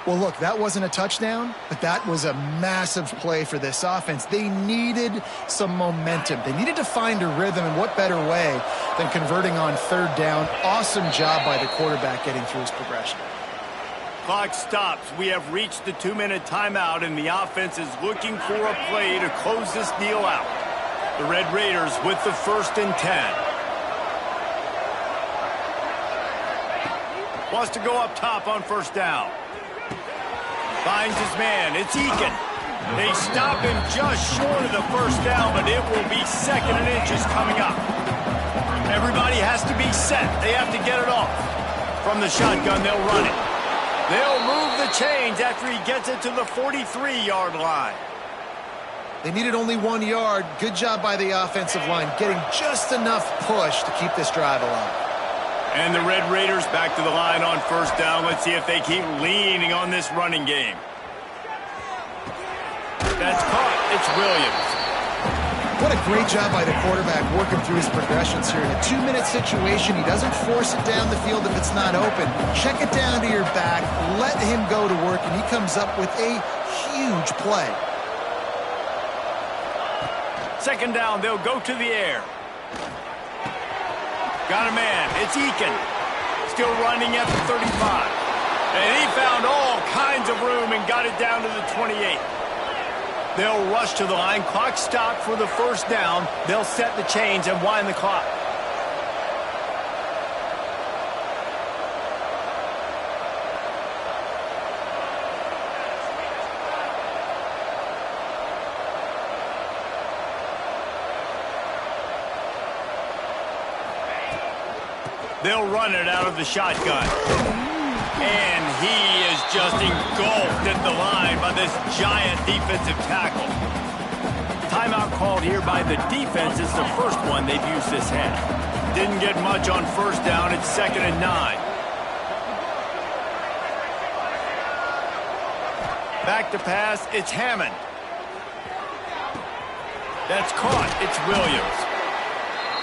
Well, look, that wasn't a touchdown, but that was a massive play for this offense. They needed some momentum. They needed to find a rhythm, and what better way than converting on 3rd down. Awesome job by the quarterback getting through his progression. Clock stops. We have reached the 2-minute timeout, and the offense is looking for a play to close this deal out. The Red Raiders with the 1st and 10. Wants to go up top on 1st down. Finds his man. It's Eakin. They stop him just short of the first down, but it will be 2nd and inches coming up. Everybody has to be set. They have to get it off. From the shotgun, they'll run it. They'll move the chains after he gets it to the 43-yard line. They needed only 1 yard. Good job by the offensive line, getting just enough push to keep this drive alive. And the Red Raiders back to the line on 1st down. Let's see if they keep leaning on this running game. That's caught. It's Williams. What a great job by the quarterback working through his progressions here. In a 2-minute situation, he doesn't force it down the field if it's not open. Check it down to your back, let him go to work, and he comes up with a huge play. 2nd down, they'll go to the air. Got a man. It's Eakin. Still running at the 35. And he found all kinds of room and got it down to the 28. They'll rush to the line. Clock stopped for the 1st down. They'll set the chains and wind the clock. They'll run it out of the shotgun. And he is just engulfed at the line by this giant defensive tackle. Timeout called here by the defense. It's the first one they've used this half. Didn't get much on 1st down. It's 2nd and 9. Back to pass. It's Hammond. That's caught. It's Williams.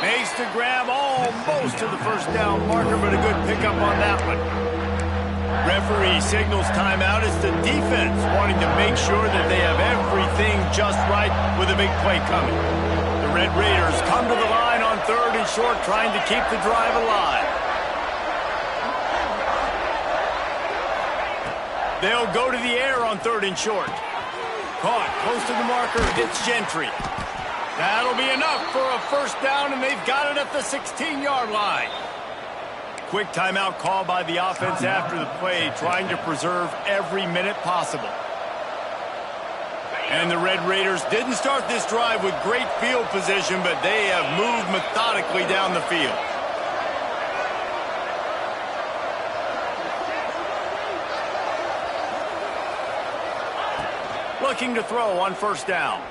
Makes the grab almost to the 1st down marker, but a good pickup on that one. Referee signals timeout. It's the defense wanting to make sure that they have everything just right with a big play coming. The Red Raiders come to the line on 3rd and short, trying to keep the drive alive. They'll go to the air on 3rd and short. Caught close to the marker. It's Gentry. That'll be enough for a 1st down, and they've got it at the 16-yard line. Quick timeout call by the offense after the play, trying to preserve every minute possible. And the Red Raiders didn't start this drive with great field position, but they have moved methodically down the field. Looking to throw on 1st down.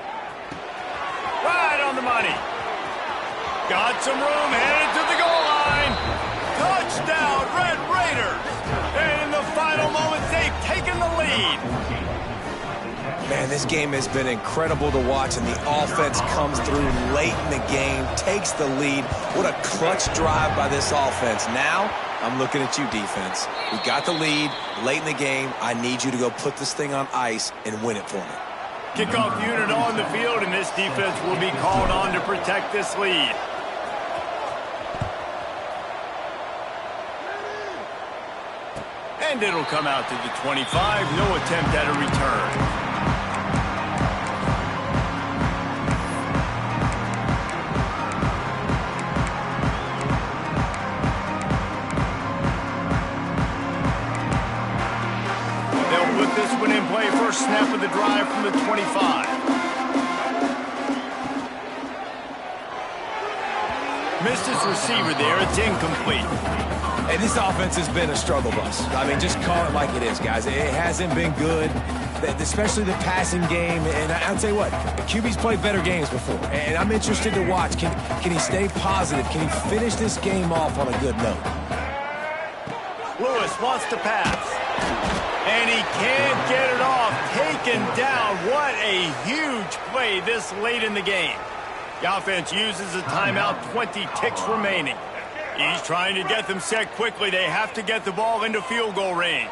Right on the money. Got some room, headed to the goal line. Touchdown, Red Raiders. And in the final moments, they've taken the lead. Man, this game has been incredible to watch, and the offense comes through late in the game, takes the lead. What a clutch drive by this offense. Now, I'm looking at you, defense. We got the lead late in the game. I need you to go put this thing on ice and win it for me. Kickoff unit on the field, and this defense will be called on to protect this lead. And it'll come out to the 25. No attempt at a return. This one in play, first snap of the drive from the 25. Missed his receiver there. It's incomplete. And this offense has been a struggle bus. I mean, just call it like it is, guys. It hasn't been good, especially the passing game. And I'll tell you what, the QB's played better games before. And I'm interested to watch. Can he stay positive? Can he finish this game off on a good note? Lewis wants to pass. And he can't get it off. Taken down. What a huge play this late in the game. The offense uses a timeout, 20 ticks remaining. He's trying to get them set quickly. They have to get the ball into field goal range.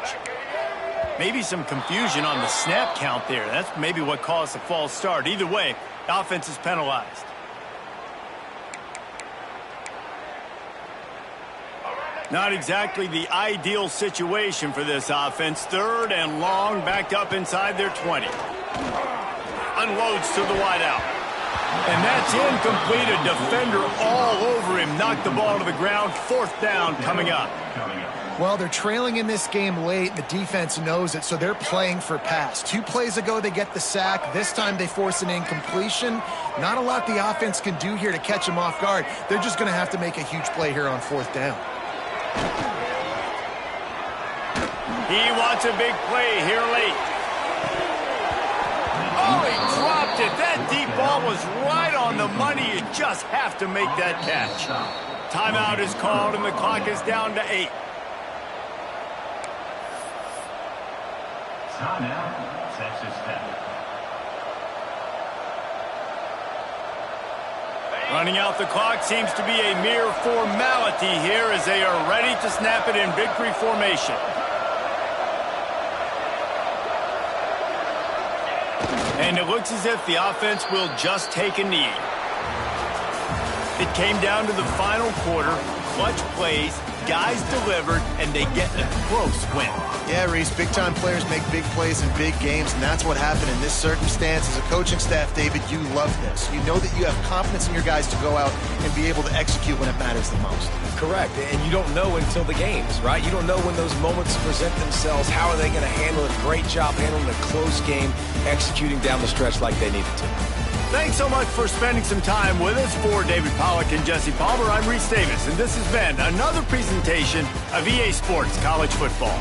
Maybe some confusion on the snap count there. That's maybe what caused the false start. Either way, the offense is penalized. Not exactly the ideal situation for this offense. 3rd and long, backed up inside their 20. Unloads to the wideout. And that's incomplete. A defender all over him. Knocked the ball to the ground. 4th down coming up. Well, they're trailing in this game late. The defense knows it, so they're playing for pass. 2 plays ago, they get the sack. This time, they force an incompletion. Not a lot the offense can do here to catch them off guard. They're just going to have to make a huge play here on 4th down. He wants a big play here late. Oh, he dropped it. That deep ball was right on the money. You just have to make that catch. Timeout is called, and the clock is down to 8. Timeout, Texas Tech. Running out the clock seems to be a mere formality here as they are ready to snap it in victory formation. And it looks as if the offense will just take a knee. It came down to the final quarter, clutch plays, guys delivered, and they get a close win. Yeah, Reese, big-time players make big plays in big games, and that's what happened in this circumstance. As a coaching staff, David, you love this. You know that you have confidence in your guys to go out and be able to execute when it matters the most. Correct, and you don't know until the games, right? You don't know when those moments present themselves. How are they going to handle it? Great job handling a close game, executing down the stretch like they needed to. Thanks so much for spending some time with us. For David Pollack and Jesse Palmer, I'm Reese Davis, and this has been another presentation of EA Sports College Football.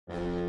snap.